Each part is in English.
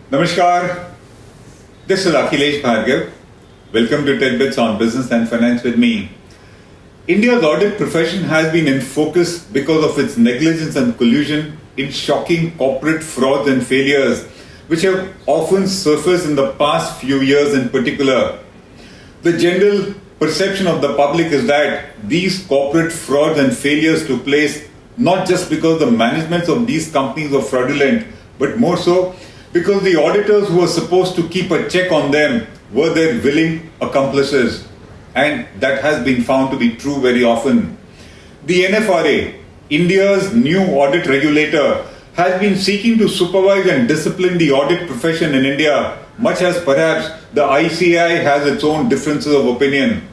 Namaskar, this is Akhilesh Bhargav. Welcome to TechBits on Business and Finance with me. India's audit profession has been in focus because of its negligence and collusion in shocking corporate frauds and failures, which have often surfaced in the past few years in particular. The general perception of the public is that these corporate frauds and failures took place not just because the managements of these companies were fraudulent, but more so because the auditors who were supposed to keep a check on them were their willing accomplices. And that has been found to be true very often. The NFRA, India's new audit regulator, has been seeking to supervise and discipline the audit profession in India, much as perhaps the ICAI has its own differences of opinion.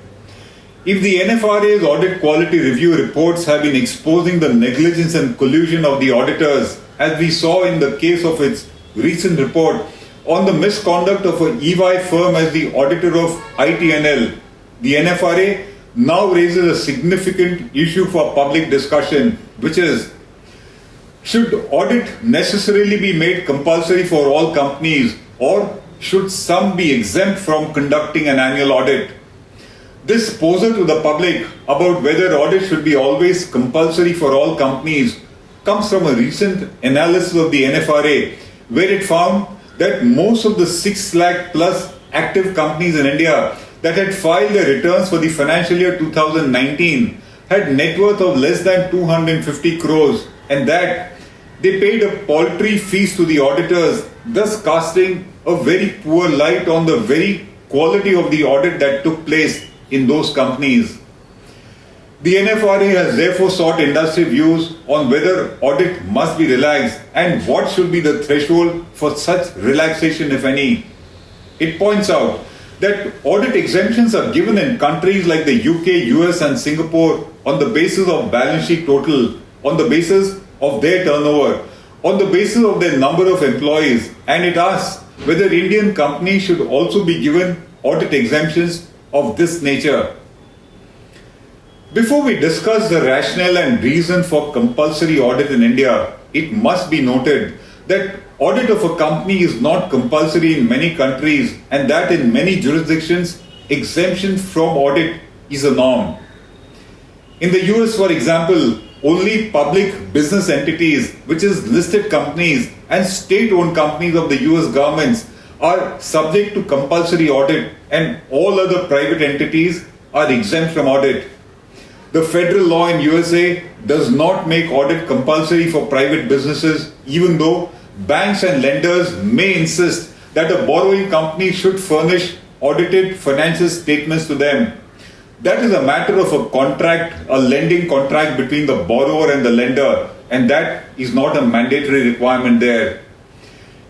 If the NFRA's audit quality review reports have been exposing the negligence and collusion of the auditors, as we saw in the case of its recent report on the misconduct of an EY firm as the auditor of ITNL, the NFRA now raises a significant issue for public discussion, which is, should audit necessarily be made compulsory for all companies, or should some be exempt from conducting an annual audit? This proposal to the public about whether audit should be always compulsory for all companies comes from a recent analysis of the NFRA, where it found that most of the 6 lakh plus active companies in India that had filed their returns for the financial year 2019 had net worth of less than 250 crores, and that they paid a paltry fees to the auditors, thus casting a very poor light on the very quality of the audit that took place in those companies. The NFRA has therefore sought industry views on whether audit must be relaxed and what should be the threshold for such relaxation, if any. It points out that audit exemptions are given in countries like the UK, US and Singapore on the basis of balance sheet total, on the basis of their turnover, on the basis of their number of employees, and it asks whether Indian companies should also be given audit exemptions of this nature. Before we discuss the rationale and reason for compulsory audit in India, it must be noted that audit of a company is not compulsory in many countries, and that in many jurisdictions, exemption from audit is a norm. In the US, for example, only public business entities, which is listed companies and state-owned companies of the US governments, are subject to compulsory audit, and all other private entities are exempt from audit. The federal law in USA does not make audit compulsory for private businesses, even though banks and lenders may insist that a borrowing company should furnish audited financial statements to them. That is a matter of a contract, a lending contract between the borrower and the lender, and that is not a mandatory requirement there.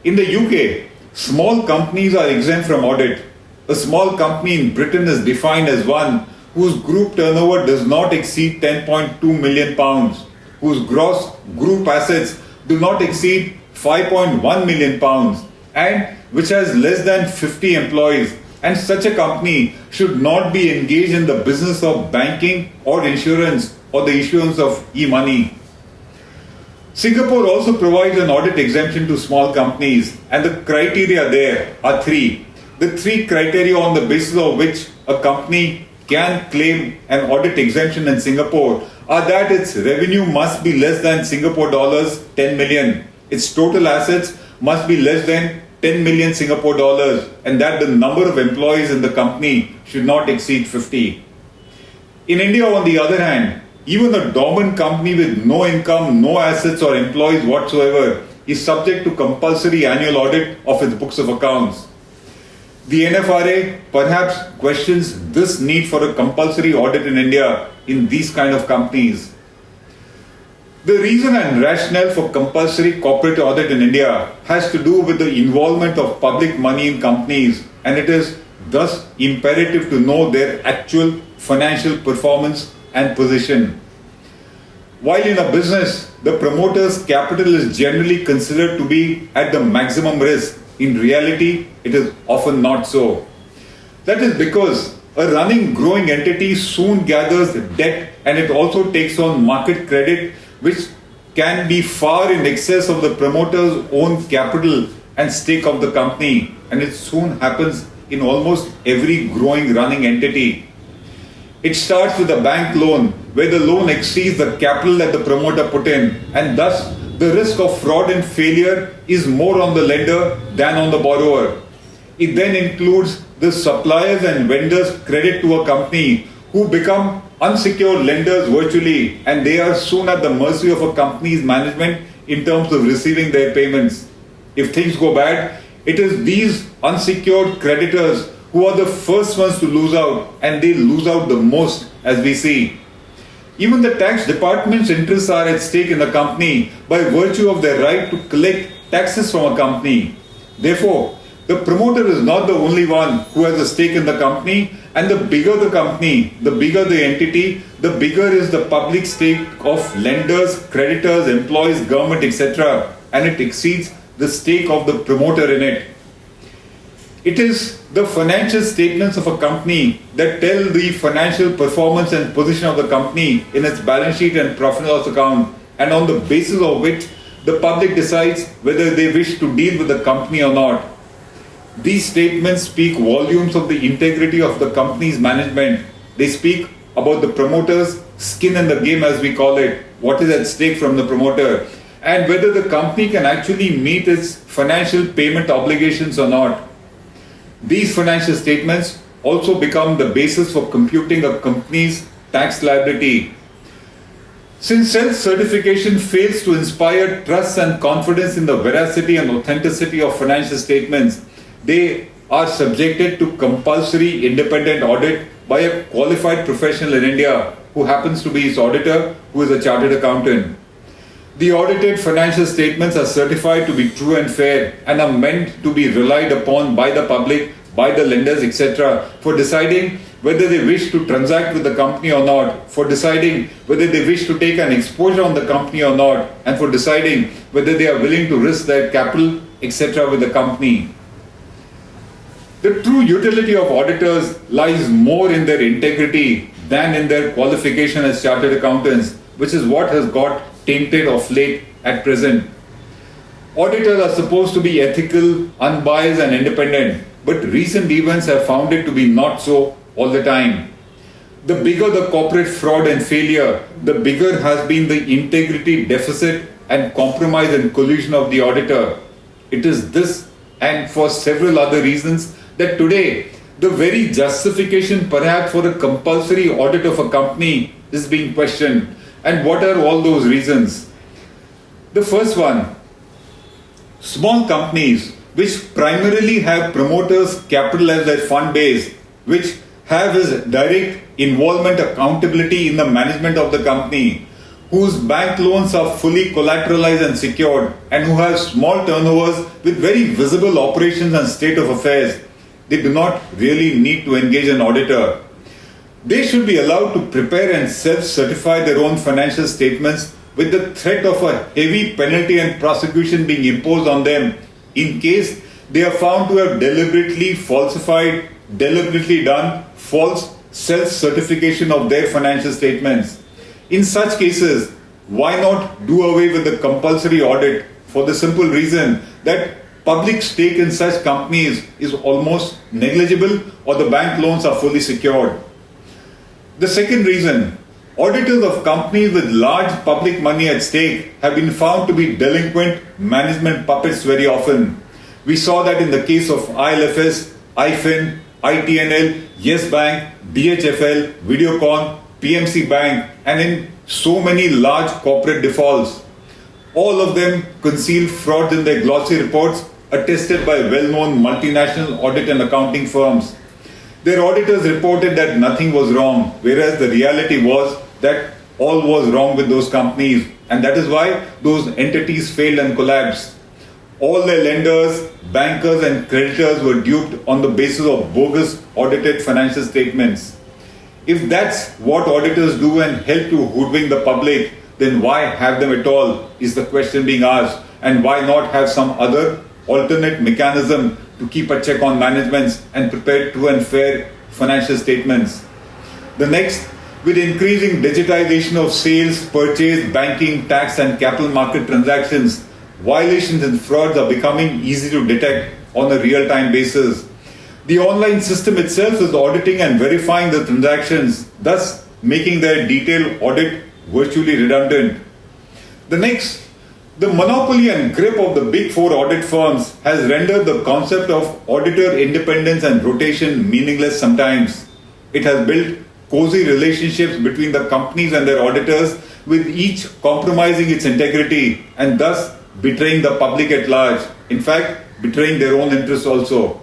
In the UK, small companies are exempt from audit. A small company in Britain is defined as one whose group turnover does not exceed £10.2 million, whose gross group assets do not exceed £5.1 million, and which has less than 50 employees. And such a company should not be engaged in the business of banking or insurance or the issuance of e-money. Singapore also provides an audit exemption to small companies, and the criteria there are 3. The 3 criteria on the basis of which a company can claim an audit exemption in Singapore are that its revenue must be less than Singapore dollars 10 million, its total assets must be less than 10 million Singapore dollars, and that the number of employees in the company should not exceed 50. In India, on the other hand, even a dormant company with no income, no assets or employees whatsoever is subject to compulsory annual audit of its books of accounts. The NFRA perhaps questions this need for a compulsory audit in India in these kind of companies. The reason and rationale for compulsory corporate audit in India has to do with the involvement of public money in companies, and it is thus imperative to know their actual financial performance and position. While in a business, the promoter's capital is generally considered to be at the maximum risk, in reality, it is often not so. That is because a running, growing entity soon gathers debt, and it also takes on market credit, which can be far in excess of the promoter's own capital and stake of the company, and it soon happens in almost every growing running entity. It starts with a bank loan where the loan exceeds the capital that the promoter put in, and thus the risk of fraud and failure is more on the lender than on the borrower. It then includes the suppliers and vendors credit to a company who become unsecured lenders virtually, and they are soon at the mercy of a company's management in terms of receiving their payments. If things go bad, it is these unsecured creditors who are the first ones to lose out, and they lose out the most, as we see. Even the tax department's interests are at stake in the company by virtue of their right to collect taxes from a company. Therefore, the promoter is not the only one who has a stake in the company, and the bigger the company, the bigger the entity, the bigger is the public stake of lenders, creditors, employees, government, etc., and it exceeds the stake of the promoter in it. It is the financial statements of a company that tell the financial performance and position of the company in its balance sheet and profit and loss account, and on the basis of which the public decides whether they wish to deal with the company or not. These statements speak volumes of the integrity of the company's management. They speak about the promoter's skin in the game, as we call it, what is at stake from the promoter, and whether the company can actually meet its financial payment obligations or not. These financial statements also become the basis for computing a company's tax liability. Since self-certification fails to inspire trust and confidence in the veracity and authenticity of financial statements, they are subjected to compulsory independent audit by a qualified professional in India who happens to be its auditor, who is a chartered accountant. The audited financial statements are certified to be true and fair and are meant to be relied upon by the public, by the lenders, etc., for deciding whether they wish to transact with the company or not, for deciding whether they wish to take an exposure on the company or not, and for deciding whether they are willing to risk their capital, etc., with the company. The true utility of auditors lies more in their integrity than in their qualification as chartered accountants, which is what has got tainted of late at present. Auditors are supposed to be ethical, unbiased and independent, but recent events have found it to be not so all the time. The bigger the corporate fraud and failure, the bigger has been the integrity deficit and compromise and collusion of the auditor. It is this, and for several other reasons, that today the very justification perhaps for a compulsory audit of a company is being questioned. And what are all those reasons? The first one, small companies which primarily have promoters' capital as their fund base, which have as direct involvement, accountability in the management of the company, whose bank loans are fully collateralized and secured, and who have small turnovers with very visible operations and state of affairs, they do not really need to engage an auditor. They should be allowed to prepare and self-certify their own financial statements with the threat of a heavy penalty and prosecution being imposed on them in case they are found to have deliberately falsified, deliberately done false self-certification of their financial statements. In such cases, why not do away with the compulsory audit, for the simple reason that public stake in such companies is almost negligible, or the bank loans are fully secured. The second reason, auditors of companies with large public money at stake have been found to be delinquent management puppets very often. We saw that in the case of ILFS, IFIN, ITNL, Yes Bank, DHFL, Videocon, PMC Bank, and in so many large corporate defaults. All of them conceal fraud in their glossy reports attested by well-known multinational audit and accounting firms. Their auditors reported that nothing was wrong, whereas the reality was that all was wrong with those companies, and that is why those entities failed and collapsed. All their lenders, bankers and creditors were duped on the basis of bogus audited financial statements. If that's what auditors do and help to hoodwink the public, then why have them at all, is the question being asked, and why not have some other alternate mechanism to keep a check on managements and prepare true and fair financial statements. The next, with increasing digitization of sales, purchase, banking, tax and capital market transactions, Violations and frauds are becoming easy to detect on a real-time basis. The online system itself is auditing and verifying the transactions, thus making their detailed audit virtually redundant. The next, the monopoly and grip of the big four audit firms has rendered the concept of auditor independence and rotation meaningless sometimes. It has built cozy relationships between the companies and their auditors, with each compromising its integrity and thus betraying the public at large. In fact, betraying their own interests also.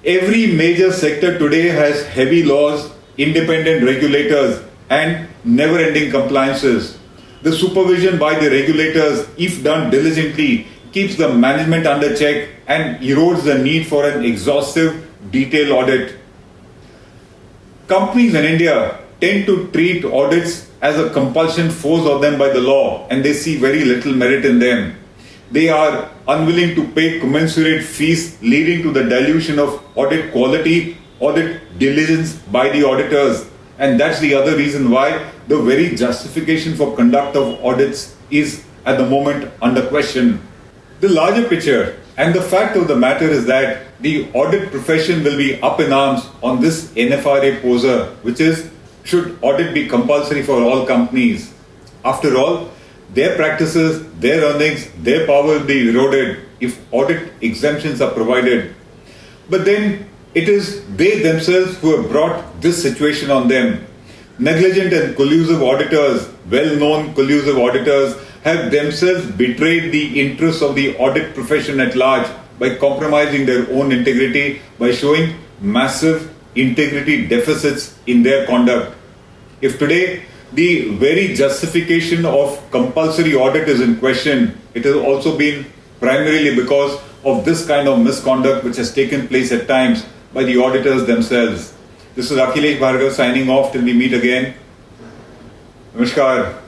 Every major sector today has heavy laws, independent regulators, and never-ending compliances. The supervision by the regulators, if done diligently, keeps the management under check and erodes the need for an exhaustive, detailed audit. Companies in India tend to treat audits as a compulsion forced on them by the law, and they see very little merit in them. They are unwilling to pay commensurate fees, leading to the dilution of audit quality, audit diligence by the auditors. And that's the other reason why the very justification for conduct of audits is at the moment under question. The larger picture and the fact of the matter is that the audit profession will be up in arms on this NFRA poser, which is, should audit be compulsory for all companies? After all, their practices, their earnings, their power will be eroded if audit exemptions are provided. But then it is they themselves who have brought this situation on them. Negligent and collusive auditors, well-known collusive auditors, have themselves betrayed the interests of the audit profession at large by compromising their own integrity, by showing massive integrity deficits in their conduct. If today the very justification of compulsory audit is in question, it has also been primarily because of this kind of misconduct which has taken place at times by the auditors themselves. This is Akhilesh Bhargav signing off till we meet again. Namaskar.